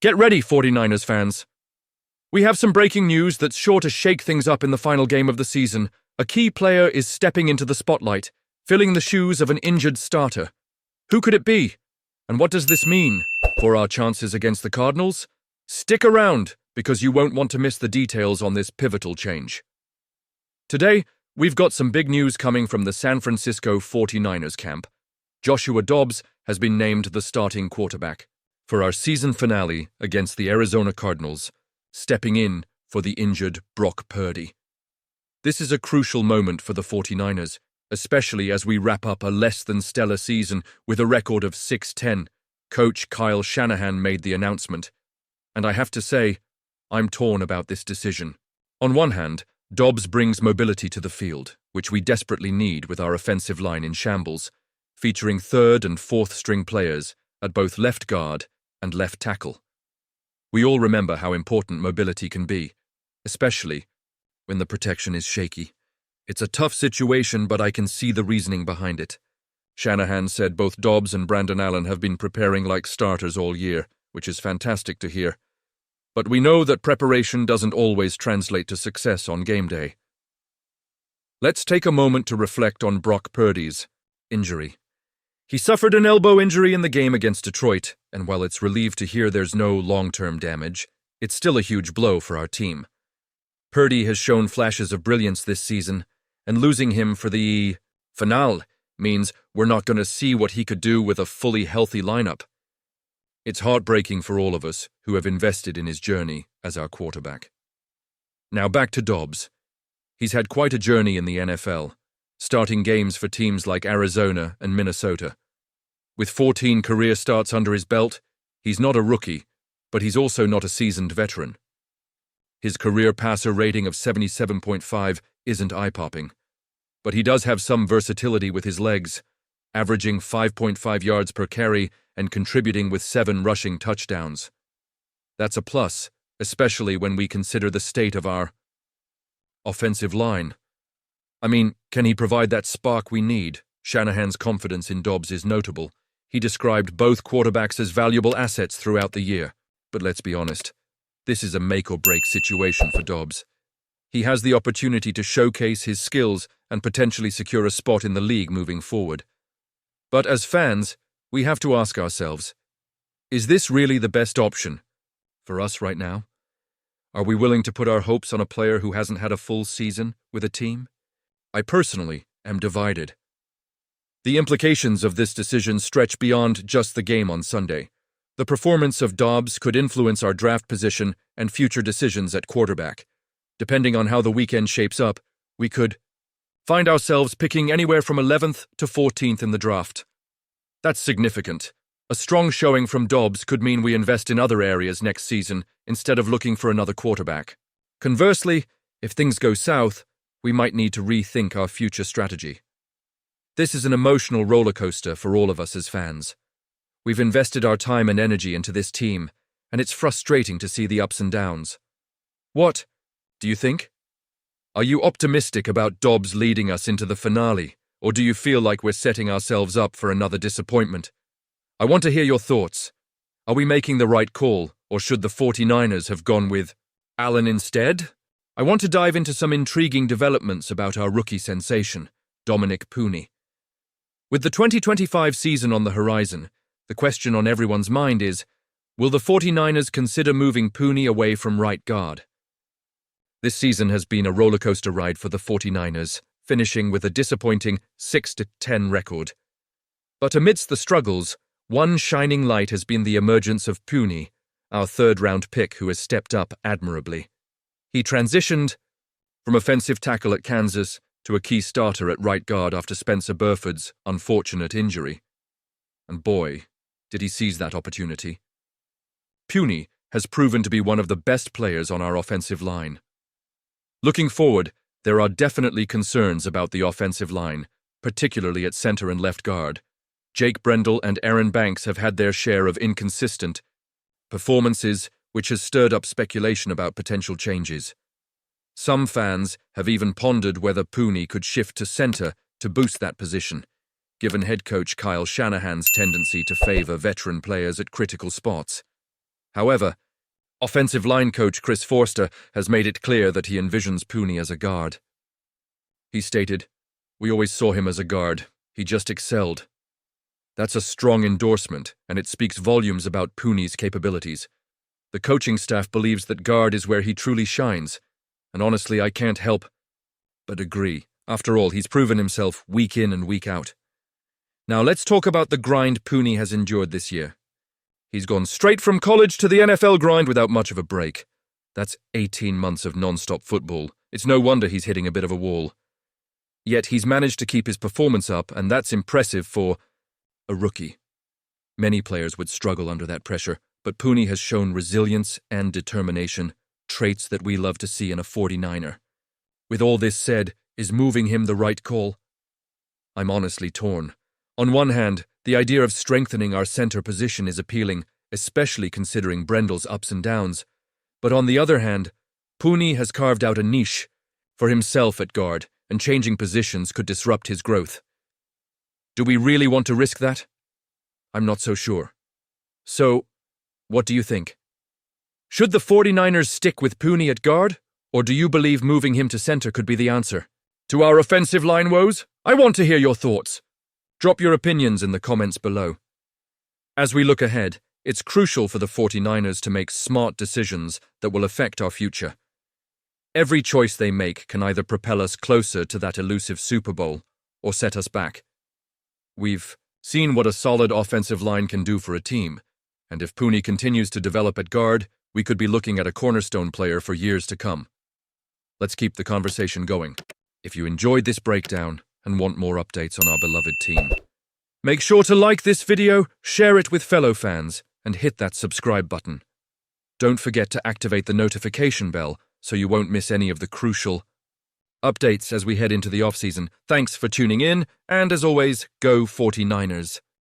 Get ready, 49ers fans. We have some breaking news that's sure to shake things up in the final game of the season. A key player is stepping into the spotlight, filling the shoes of an injured starter. Who could it be? And what does this mean for our chances against the Cardinals? Stick around, because you won't want to miss the details on this pivotal change. Today, we've got some big news coming from the San Francisco 49ers camp. Joshua Dobbs has been named the starting quarterback for our season finale against the Arizona Cardinals, stepping in for the injured Brock Purdy. This is a crucial moment for the 49ers, especially as we wrap up a less-than-stellar season with a record of 6-10. Coach Kyle Shanahan made the announcement, and I have to say, I'm torn about this decision. On one hand, Dobbs brings mobility to the field, which we desperately need with our offensive line in shambles, featuring third and fourth string players at both left guard and left tackle. We all remember how important mobility can be, especially when the protection is shaky. It's a tough situation, but I can see the reasoning behind it. Shanahan said both Dobbs and Brandon Allen have been preparing like starters all year, which is fantastic to hear. But we know that preparation doesn't always translate to success on game day. Let's take a moment to reflect on Brock Purdy's injury. He suffered an elbow injury in the game against Detroit, and while it's relieved to hear there's no long-term damage, it's still a huge blow for our team. Purdy has shown flashes of brilliance this season, and losing him for the finale means we're not going to see what he could do with a fully healthy lineup. It's heartbreaking for all of us who have invested in his journey as our quarterback. Now back to Dobbs. He's had quite a journey in the NFL, starting games for teams like Arizona and Minnesota. With 14 career starts under his belt, he's not a rookie, but he's also not a seasoned veteran. His career passer rating of 77.5 isn't eye-popping, but he does have some versatility with his legs, averaging 5.5 yards per carry and contributing with 7 rushing touchdowns. That's a plus, especially when we consider the state of our offensive line. I mean, can he provide that spark we need? Shanahan's confidence in Dobbs is notable. He described both quarterbacks as valuable assets throughout the year. But let's be honest, this is a make-or-break situation for Dobbs. He has the opportunity to showcase his skills and potentially secure a spot in the league moving forward. But as fans, we have to ask ourselves, is this really the best option for us right now? Are we willing to put our hopes on a player who hasn't had a full season with a team? I personally am divided. The implications of this decision stretch beyond just the game on Sunday. The performance of Dobbs could influence our draft position and future decisions at quarterback. Depending on how the weekend shapes up, we could find ourselves picking anywhere from 11th to 14th in the draft. That's significant. A strong showing from Dobbs could mean we invest in other areas next season instead of looking for another quarterback. Conversely, if things go south, we might need to rethink our future strategy. This is an emotional roller coaster for all of us as fans. We've invested our time and energy into this team, and it's frustrating to see the ups and downs. What do you think? Are you optimistic about Dobbs leading us into the finale, or do you feel like we're setting ourselves up for another disappointment? I want to hear your thoughts. Are we making the right call, or should the 49ers have gone with Allen instead? I want to dive into some intriguing developments about our rookie sensation, Dominic Puni. With the 2025 season on the horizon, the question on everyone's mind is, will the 49ers consider moving Puni away from right guard? This season has been a rollercoaster ride for the 49ers, finishing with a disappointing 6-10 record. But amidst the struggles, one shining light has been the emergence of Puni, our third-round pick who has stepped up admirably. He transitioned from offensive tackle at Kansas to a key starter at right guard after Spencer Burford's unfortunate injury. And boy, did he seize that opportunity. Puni has proven to be one of the best players on our offensive line. Looking forward, there are definitely concerns about the offensive line, particularly at center and left guard. Jake Brendel and Aaron Banks have had their share of inconsistent performances, which has stirred up speculation about potential changes. Some fans have even pondered whether Puni could shift to center to boost that position, given head coach Kyle Shanahan's tendency to favor veteran players at critical spots. However, offensive line coach Chris Forster has made it clear that he envisions Puni as a guard. He stated, "We always saw him as a guard. He just excelled." That's a strong endorsement, and it speaks volumes about Puni's capabilities. The coaching staff believes that guard is where he truly shines, and honestly, I can't help but agree. After all, he's proven himself week in and week out. Now let's talk about the grind Puni has endured this year. He's gone straight from college to the NFL grind without much of a break. That's 18 months of non-stop football. It's no wonder he's hitting a bit of a wall. Yet he's managed to keep his performance up, and that's impressive for a rookie. Many players would struggle under that pressure, but Puni has shown resilience and determination, traits that we love to see in a 49er. With all this said, is moving him the right call? I'm honestly torn. On one hand, the idea of strengthening our center position is appealing, especially considering Brendel's ups and downs. But on the other hand, Puni has carved out a niche for himself at guard, and changing positions could disrupt his growth. Do we really want to risk that? I'm not so sure. So, what do you think? Should the 49ers stick with Puni at guard, or do you believe moving him to center could be the answer? To our offensive line woes, I want to hear your thoughts. Drop your opinions in the comments below. As we look ahead, it's crucial for the 49ers to make smart decisions that will affect our future. Every choice they make can either propel us closer to that elusive Super Bowl or set us back. We've seen what a solid offensive line can do for a team, and if Puni continues to develop at guard, we could be looking at a cornerstone player for years to come. Let's keep the conversation going. If you enjoyed this breakdown and want more updates on our beloved team, make sure to like this video, share it with fellow fans, and hit that subscribe button. Don't forget to activate the notification bell so you won't miss any of the crucial updates as we head into the offseason. Thanks for tuning in, and as always, go 49ers.